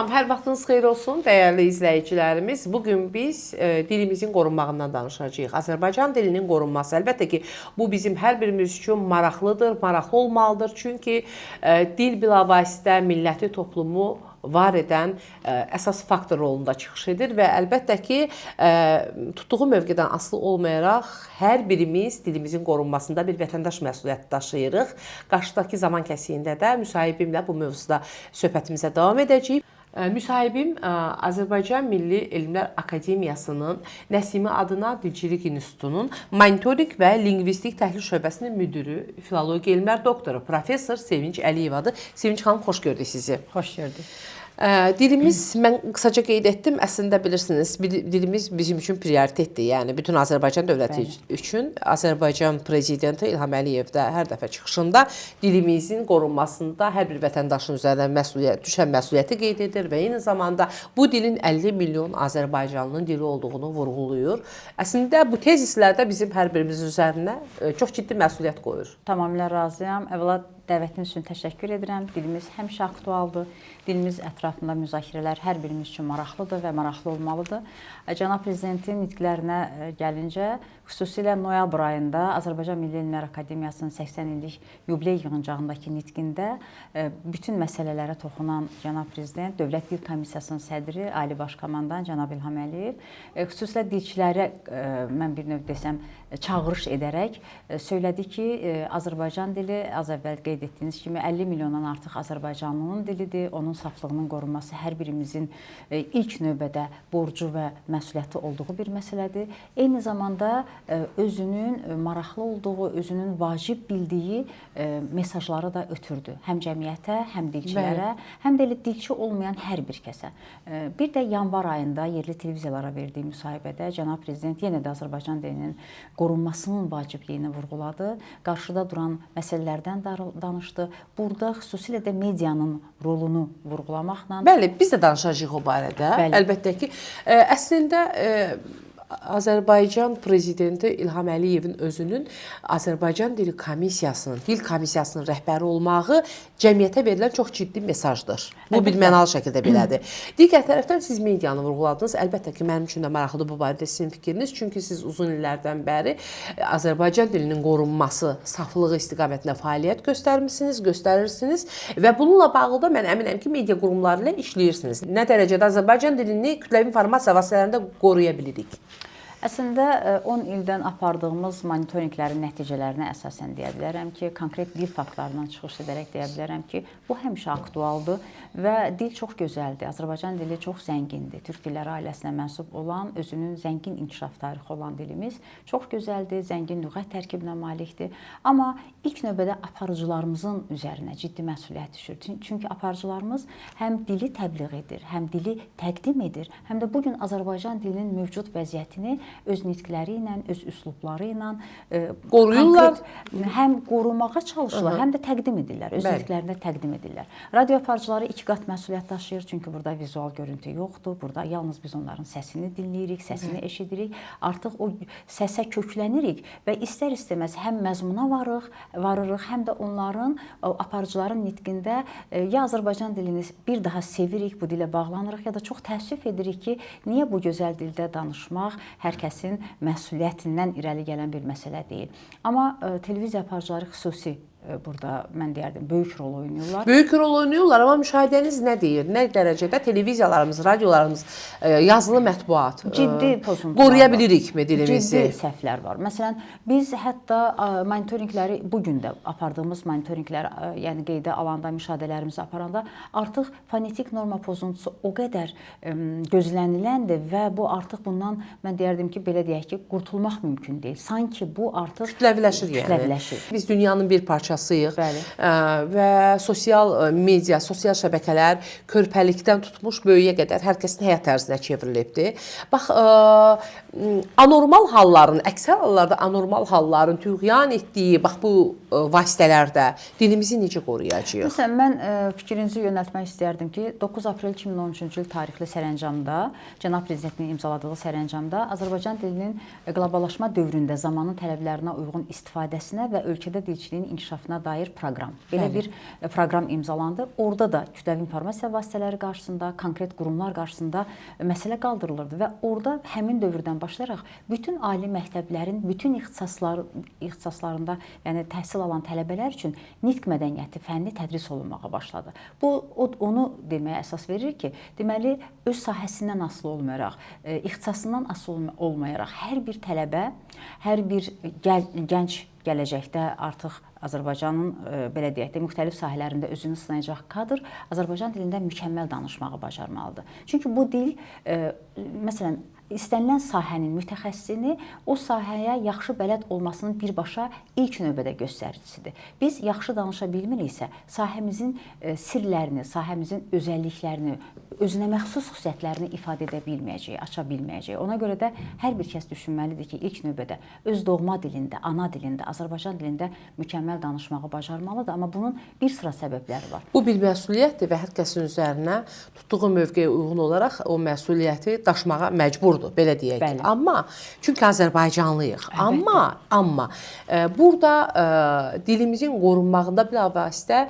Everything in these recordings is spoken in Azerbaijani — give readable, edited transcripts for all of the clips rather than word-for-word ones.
Salam, hər vaxtınız xeyir olsun, dəyərli izləyicilərimiz. Bugün biz dilimizin qorunmağından danışacağıq. Azərbaycan dilinin qorunması. Əlbəttə ki, bu bizim hər birimiz üçün maraqlıdır, maraqlı olmalıdır. Çünki dil bilavasitə milləti, toplumu var edən əsas faktor rolunda çıxış edir və əlbəttə ki, tutduğu mövqedən asılı olmayaraq hər birimiz dilimizin qorunmasında bir vətəndaş məsuliyyəti daşıyırıq. Qarşıdakı zaman kəsiyində də müsahibimlə bu mövzuda söhbətimizə davam edəcəyik. Müsahibim Azərbaycan Milli Elmlər Akademiyasının Nəsimi adına Dilçilik İnstitutunun Monitorinq və Lingvistik Təhlil Şöbəsinin müdürü, filologiya elmlər doktoru, professor Sevinç Əliyevadır. Sevinç xanım, xoş gördük sizi. Xoş gördük. Dilimiz, mən qısaca qeyd etdim, əslində bilirsiniz, dilimiz bizim üçün prioritetdir. Yəni, bütün Azərbaycan dövləti üçün Azərbaycan Prezidenti İlham Əliyev də hər dəfə çıxışında dilimizin qorunmasında hər bir vətəndaşın üzərinə düşən məsuliyyəti qeyd edir və eyni zamanda bu dilin 50 milyon Azərbaycanlının dili olduğunu vurğulayır. Əslində, bu tezislərdə bizim hər birimizin üzərinə çox ciddi məsuliyyət qoyur. Tamamilə razıyam. Əvvəla dəvətiniz üçün təşəkkür edirəm. Dilimiz həmişə aktualdır. Dilimiz ətrafında müzakirələr hər birimiz üçün maraqlıdır və maraqlı olmalıdır. Cənab Prezidentin nitqlərinə gəlincə, xüsusilə noyabr ayında Azərbaycan Milli Elmlər Akademiyasının 80 illik yubiley yığıncağındakı nitqində bütün məsələlərə toxunan Cənab Prezident, Dövlət Dil Komissiyasının sədri, Ali Baş Komandan Cənab İlham Əliyev, xüsusilə dilçilərə mən bir növ desəm, çağırış edərək söylədi ki, Azərbaycan dili az əvvəl qeyd etdiyiniz kimi 50 milyondan artıq Azərbaycanlının dilidir. Onun saflığının qorunması hər birimizin ilk növbədə borcu və məsuliyyəti olduğu bir məsələdir. Eyni zamanda özünün maraqlı olduğu, özünün vacib bildiyi mesajları da ötürdü. Həm cəmiyyətə, həm dilçilərə, həm də elə dilçi olmayan hər bir kəsə. Bir də yanvar ayında yerli televiziyalara verdiyi müsahibədə Cənab Prezident yenə də Azərbaycan dilinin qorunmasının vacibliyini vurğuladı. Qarşıda duran məsələlərdən danışdı. Burada xüsusilə də medianın rolunu vurğulamaqla... Bəli, biz də danışacağıq o barədə. Bəli. Əlbəttə ki, əslində Azərbaycan Prezidenti İlham Əliyevin özünün Azərbaycan Dil Komissiyasının rəhbəri olmağı cəmiyyətə verilən çox ciddi mesajdır. Bu bir mənalı şəkildə belədir. Digər tərəfdən siz medianı vurğuladınız. Əlbəttə ki, mənim üçün də maraqlıdır bu barədə sizin fikriniz. Çünki siz uzun illərdən bəri Azərbaycan dilinin qorunması, saflığı istiqamətində fəaliyyət göstərirsiniz və bununla bağlı da mən əminəm ki, media qurumları ilə işləyirsiniz. Nə dərəcədə Azərbaycan dilini kütləvi informasiya vasitələrində qoruya bilirik? Əslində 10 ildən apardığımız monitorinqlərin nəticələrinə əsasən deyə bilərəm ki, konkret dil faktlarından çıxış edərək deyə bilərəm ki, bu həmişə aktualdır və dil çox gözəldir. Azərbaycan dili çox zəngindir. Türk dilləri ailəsinə mənsub olan, özünün zəngin inkişaf tarixi olan dilimiz çox gözəldir, zəngin lüğət tərkibinə malikdir. Amma ilk növbədə aparıcılarımızın üzərinə ciddi məsuliyyət düşür. Çünki aparıcılarımız həm dili təbliğ edir, həm dili təqdim edir, həm də bugün Azərbaycan dilinin mövcud vəziyyətini öz nitqləri ilə, öz üslubları ilə qoruyurlar. Həm qorumağa çalışırlar, həm də təqdim edirlər, öz nitqlərində təqdim edirlər. Radio aparıcıları iki qat məsuliyyət daşıyır, çünki burada vizual görüntü yoxdur. Burada yalnız biz onların səsini dinləyirik, səsini eşidirik. Artıq o səsə köklənirik və istər-istəməz həm məzmuna varırıq, həm də onların, aparıcıların nitqində ya Azərbaycan dilini bir daha sevirik, bu dilə bağlanırıq, ya da çox təəssüf edirik ki, niyə bu gözəl dildə danışmaq hər kəsin məsuliyyətindən irəli gələn bir məsələ deyil. Amma televiziya aparıcıları xüsusi burada mən deyərdim, böyük rol oynayırlar. Böyük rol oynayırlar, amma müşahidəniz nə deyir? Nə dərəcədə televiziyalarımız, radiolarımız, yazılı mətbuat ciddi pozuntular qoruya bilirikmi dilimizi? Ciddi səhvlər var. Məsələn, biz hətta monitorinqləri, bugün də apardığımız monitorinqlər, yəni qeydə alanda, müşahidələrimizi aparanda artıq fonetik norma pozuntusu o qədər gözləniləndir və bu artıq bundan mən deyərdim ki, belə deyək ki, qurtulmaq mümkün deyil. Sanki bu artıq kütləviləşir yəni. Biz dünyanın bir parçasıyıq və sosial media, sosial şəbəkələr körpəlikdən tutmuş böyüyə qədər hər kəsin həyat tərzinə çevrilibdir. Bax, anormal halların, əksər hallarda anormal halların tüğyan etdiyi bax bu vasitələrdə dilimizi necə qoruyacağıq? Məsələn, mən fikrinizi yönəltmək istərdim ki, 9 aprel 2013-cü il tarixli sərəncamda, Cənab Prezidentin imzaladığı sərəncamda Azərbaycan dilinin qloballaşma dövründə zamanın tələblərinə uyğun istifadəsinə və ölkədə dilçiliyin inkişafına inkişafına dair proqram. Belə bir proqram imzalandı. Orada da kütləvi informasiya vasitələri qarşısında, konkret qurumlar qarşısında məsələ qaldırılırdı və orada həmin dövrdən başlayaraq bütün ali məktəblərin bütün ixtisaslarında, yəni təhsil alan tələbələr üçün nitq mədəniyyəti fənni tədris olunmağa başladı. Bu onu deməyə əsas verir ki, deməli öz sahəsindən asılı olmayaraq, ixtisasından asılı olmayaraq hər bir tələbə, hər bir gənc gələcəkdə artıq Azərbaycanın belə deyək də müxtəlif sahələrində özünü sınayacaq kadr Azərbaycan dilində mükəmməl danışmağı bacarmalıdır. Çünki bu dil məsələn istənilən sahənin mütəxəssisini o sahəyə yaxşı bələd olmasının birbaşa ilk növbədə göstəricisidir. Biz yaxşı danışa bilmiriksə, sahəmizin sirlərini, sahəmizin özəlliklərini, özünə məxsus xüsusiyyətlərini ifadə edə bilməyəcək, aça bilməyəcək. Ona görə də hər bir kəs düşünməlidir ki, ilk növbədə öz doğma dilində, ana dilində, Azərbaycan dilində mükəmməl danışmağı bacarmalıdır, amma bunun bir sıra səbəbləri var. Bu bir məsuliyyətdir və hər kəsin üzərinə tutduğu mövqeyə uyğun olaraq o məsuliyyəti daşımağa məcburdur. Belə deyək. Bəli. Amma çünki Azərbaycanlıyıq. Amma burada dilimizin qorunmağında bilavasitə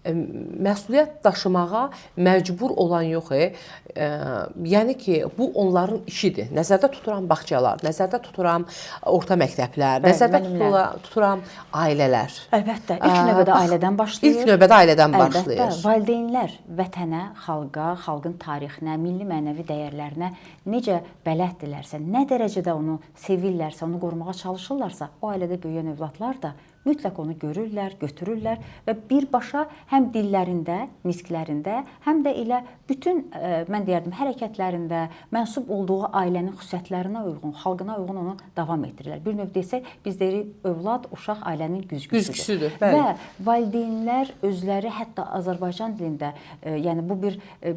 məsuliyyət daşımağa məcbur olan yox. Yəni ki, bu onların işidir. Nəzərdə tuturam bağçalar, nəzərdə tuturam orta məktəblər, nəzərdə tuturam ailələr. Əlbəttə, ilk növbədə ailədən başlayır. İlk növbədə ailədən başlayır. Əlbəttə, valideynlər vətənə, xalqa, xalqın tarixinə, milli mənəvi dəyərlərinə necə bələddirlərsə, nə dərəcədə onu sevirlərsə, onu qorumağa çalışırlarsa, o ailədə böyüyən övladlar da mütləq onu görürlər, götürürlər və birbaşa həm dillərində, nitqlərində, həm də elə bütün, mən deyərdim, hərəkətlərində mənsub olduğu ailənin xüsusiyyətlərinə uyğun, xalqına uyğun onu davam etdirirlər. Bir növ desək, biz deyirik, övlad, uşaq ailənin güzgüsüdür. Və valideynlər özləri hətta Azərbaycan dilində, yəni bu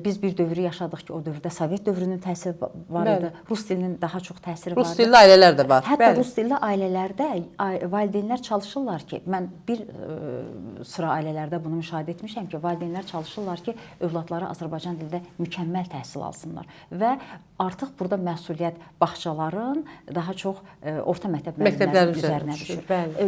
biz bir dövrü yaşadıq ki, o dövrdə Sovet dövrünün təsiri var idi, Rus dilinin daha çox təsiri var idi. Rus dilli ailələr də var. Hətta Rus dilli ailələrdə valideynlər çalışırlar ki, mən bir sıra ailələrdə bunu müşahidə etmişəm ki, valideynlər çalışırlar ki, övladları Azərbaycan dilində mükəmməl təhsil alsınlar və artıq burada məsuliyyət bağçaların daha çox orta məktəb müəllimlərinin üzərinə düşür.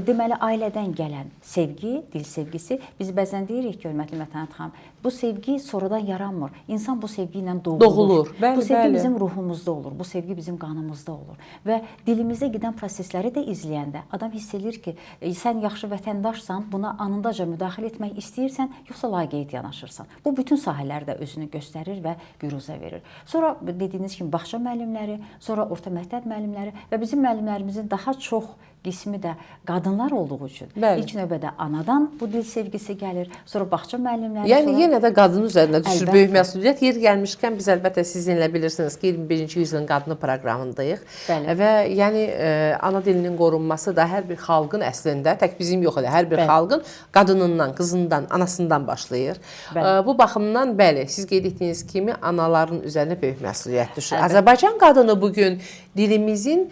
Deməli, ailədən gələn sevgi, dil sevgisi, biz bəzən deyirik ki, hörmətli Mətanət xanım, bu sevgi sonradan yaranmır. İnsan bu sevgi ilə doğulur. Bu sevgi bizim ruhumuzda olur, bu sevgi bizim qanımızda olur və dilimizdə gedən prosesləri də izləyəndə adam hiss edir ki, sən yaxşı vətəndaşsan, buna anındaca müdaxilə etmək istəyirsən, yoxsa laqeyd yanaşırsan. Bu bütün sahələrdə özünü göstərir və büruzə verir. Sonra dediyiniz kimi bağça müəllimləri, sonra orta məktəb müəllimləri və bizim müəllimlərimizin daha çox qismi də qadınlar olduğu üçün ilk növbədə anadan bu dil sevgisi gəlir, sonra bağça müəllimləri. Yəni yenə də qadın üzərinə düşür böyük məsuliyyət. Yer gəlmişkən biz əlbəttə sizinlə bilirsiniz ki, 21-ci yüzyılın qadını proqramındayıq. Və yəni ana dilinin qorunması da hər bir xalqın əslində, tək bizim yox elə, hər bir xalqın qadınından, qızından, anasından başlayır. Bu baxımdan bəli, siz qeyd etdiyiniz kimi anaların üzərinə böyük məsuliyyət düşür. Azərbaycan qadını bugün dilimizin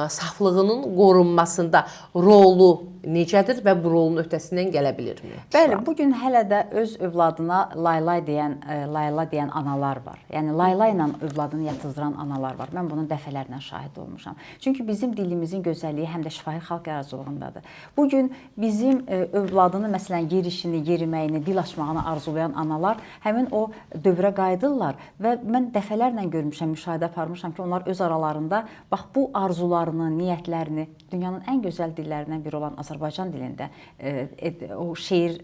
saflığının qorunmasında rolu necədir və bu rolun öhdəsindən gələ bilirmi? Bəli, bugün hələ də öz övladına laylay deyən analar var. Yəni layla ilə övladını yatızdıran analar var. Mən bunun dəfələrlə şahid olmuşam. Çünki bizim dilimizin gözəlliyi həm də şifahi xalq yaradıcılığındadır. Bugün bizim övladını, məsələn, yerişini, yeriməyini, dil açmağını arzulayan analar həmin o dövrə qayıdırlar və mən dəfələrlə görmüşəm, müşahidə aparmışam ki, onlar öz aralarında bax bu arzularını, niyyətlərini dünyanın ən gözəl dillərindən biri olan Azərbaycan dilində o şeir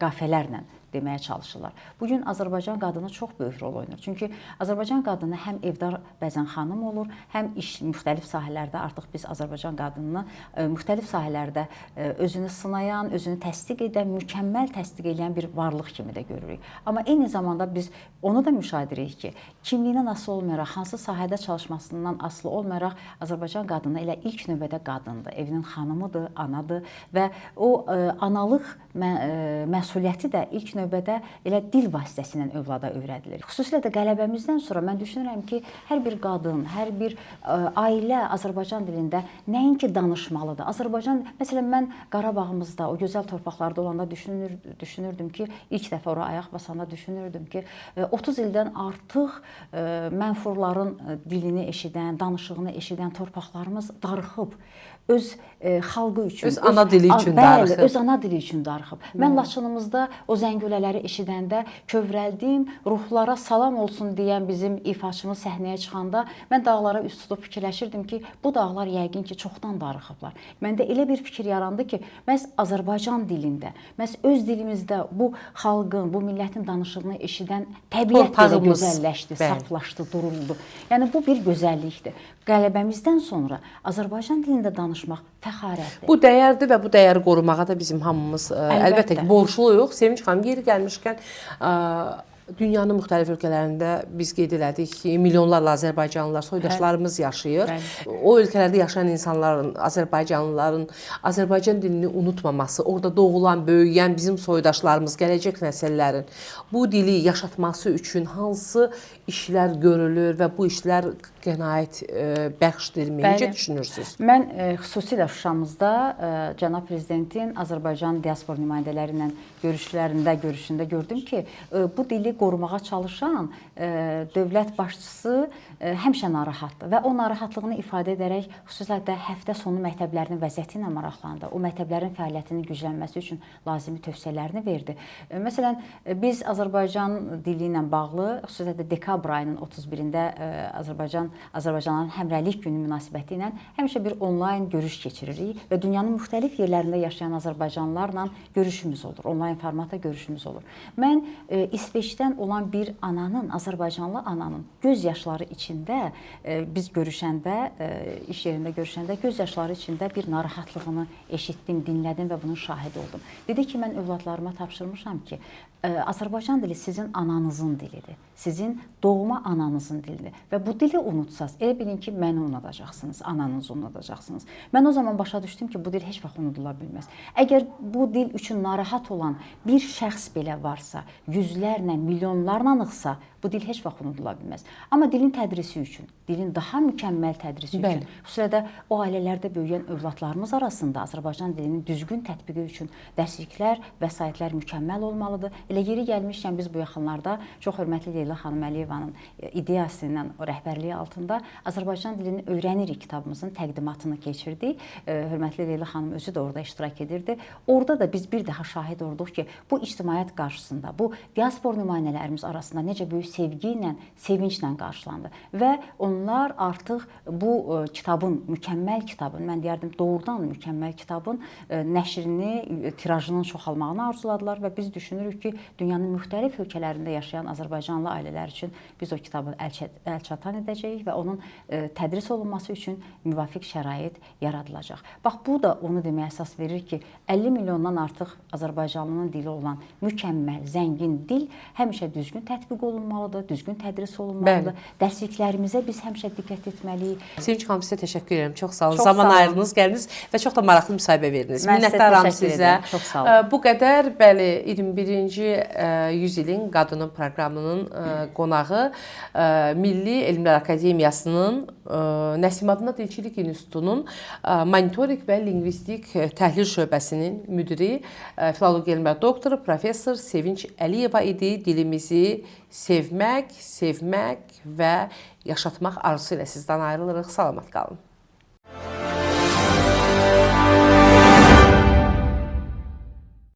qafiyələrlə deməyə çalışırlar. Bugün Azərbaycan qadını çox böyük rol oynayır. Çünki Azərbaycan qadını həm evdar bəzən xanım olur, həm müxtəlif sahələrdə artıq biz Azərbaycan qadınını müxtəlif sahələrdə özünü sınayan, özünü təsdiq edən, mükəmməl təsdiq edən bir varlıq kimi də görürük. Amma eyni zamanda biz onu da müşahidə edirik ki, kimliyindən asılı olmayaraq, hansı sahədə çalışmasından asılı olmayaraq Azərbaycan qadını elə ilk növbədə qadındır, evinin xanımıdır, anadır və o analıq məsuliyyəti də ilk növbədə elə dil vasitəsilə övlada öyrədilir. Xüsusilə də qələbəmizdən sonra mən düşünürəm ki, hər bir qadın, hər bir ailə Azərbaycan dilində nəinki danışmalıdır. Azərbaycan, məsələn, mən Qarabağımızda, o gözəl torpaqlarda olanda düşünürdüm ki, ilk dəfə ora ayaq basanda düşünürdüm ki, 30 ildən artıq mənfurların dilini eşidən, danışığını eşidən torpaqlarımız darıxıb. Öz xalqı üçün, öz ana dili üçün darıxıb. Öz ana dili üçün darıxıb. Mən Laçınımızda o zəngülələri eşidəndə kövrəldim, ruhlara salam olsun deyən bizim ifaçımız səhnəyə çıxanda mən dağlara üst tutub fikirləşirdim ki, bu dağlar yəqin ki, çoxdan darıxıblar. Məndə elə bir fikir yarandı ki, məhz Azərbaycan dilində, məhz öz dilimizdə bu xalqın, bu millətin danışığını eşidən təbiət də gözəlləşdi, saflaşdı, duruldu. Yəni bu bir gözəllikdir. Qələbəmizdən sonra Azərbaycan dilində danışmaq fəxarətdir. Bu dəyərdir və bu dəyəri qorumağa da bizim hamımız əlbəttə ki, borcluyuq. Sevinç xanım, yeri gəlmişkən dünyanın müxtəlif ölkələrində biz qeyd elədik ki, milyonlarla azərbaycanlılar, soydaşlarımız yaşayır. O ölkələrdə yaşayan insanların, azərbaycanlıların Azərbaycan dilini unutmaması, orada doğulan, böyüyən bizim soydaşlarımız, gələcək nəsillərin bu dili yaşatması üçün hansı işlər görülür və bu işlər qənaət bəxşdirmi? Necə düşünürsünüz? Mən xüsusilə Şuşamızda cənab prezidentin Azərbaycan diaspor nümayəndələri ilə görüşündə gördüm ki, bu dili qorumağa çalışan dövlət başçısı həmişə narahatdır və o narahatlığını ifadə edərək xüsusilə də həftə sonu məktəblərinin vəziyyəti ilə maraqlandı. O məktəblərin fəaliyyətinin güclənməsi üçün lazımi tövsiyələrini verdi. Məsələn, biz Azərbaycan dili ilə bağlı xüsusilə də dekabr ayının 31-də Azərbaycanın Həmrəylik Günü münasibəti ilə həmişə bir onlayn görüş keçiririk və dünyanın müxtəlif yerlərində yaşayan azərbaycanlılarla görüşümüz olur. Onlayn formatda görüşümüz olur. Mən İsveçdən olan bir ananın, azərbaycanlı ananın göz yaşları içində biz görüşəndə, iş yerində görüşəndə göz yaşları içində bir narahatlığını eşitdim, dinlədim və bunun şahidi oldum. Dedi ki, mən övladlarıma tapşırmışam ki, Azərbaycan dili sizin ananızın dilidir. Sizin doğma ananızın dilidir. Və bu dili unutsaz, elə bilin ki, məni unudacaqsınız, ananızı unudacaqsınız. Mən o zaman başa düşdüm ki, bu dil heç vaxt unudula bilməz. Əgər bu dil üçün narahat olan bir şəxs belə varsa, yüzlərlə, milyonlarlanıqsa, bu dil heç vaxt unudula bilməz. Amma dilin tədrisi üçün, dilin daha mükəmməl tədrisi üçün, xüsusilə də o ailələrdə böyüyən övladlarımız arasında Azərbaycan dilinin düzgün tətbiqi üçün dərsliklər, vəsaitlər mükəmməl olmalıdır. Elə yeri gəlmişkən biz bu yaxınlarda çox hörmətli Leyla xanım Əliyevanın ideyası ilə o rəhbərliyi altında Azərbaycan dilini öyrənirik kitabımızın təqdimatını keçirdik. Hörmətli Leyla xanım özü də orada iştirak edirdi. Orada da biz bir daha şahid olduq ki, bu ictimaiyyət qarşısında, bu diaspor nümayəndələrimiz arasında necə böyük sevgi ilə, sevinclə qarşılandı. Və onlar artıq bu kitabın, mükəmməl kitabın, mən deyərdim doğrudan mükəmməl kitabın nəşrini, tirajının çoxalmağını arzuladılar və biz düşünürük ki, dünyanın müxtəlif ölkələrində yaşayan azərbaycanlı ailələr üçün biz o kitabı əlçatan edəcəyik və onun tədris olunması üçün müvafiq şərait yaradılacaq. Bax, bu da onu deməyə əsas verir ki, 50 milyondan artıq azərbaycanlının dili olan mükəmməl, zəngin dil həmişə düzgün tətbiq olunmalıdır, düzgün tədris olunmalıdır. Dərsliklərimizə biz həmişə diqqət etməliyik. Sevinç xanım, sizə təşəkkür edirəm. Çox sağ olun. Zaman ayırdınız, gəldiniz və çox da maraqlı müsahibə verdiniz. Minnətdaram sizə. Çox sağ olun. Bu qədər, bəli, 21-ci yüzilin qadının proqramının qonağı Milli Elmlər Akademiyasının Nəsim adına Dilçilik İnstitutunun monitorik və lingvistik təhlil şöbəsinin müdiri, filologiya elmlər doktoru, professor Sevinç Əliyeva idi. Dilimizi sevmək və yaşatmaq arzusu ilə sizdən ayrılırıq. Salamat qalın.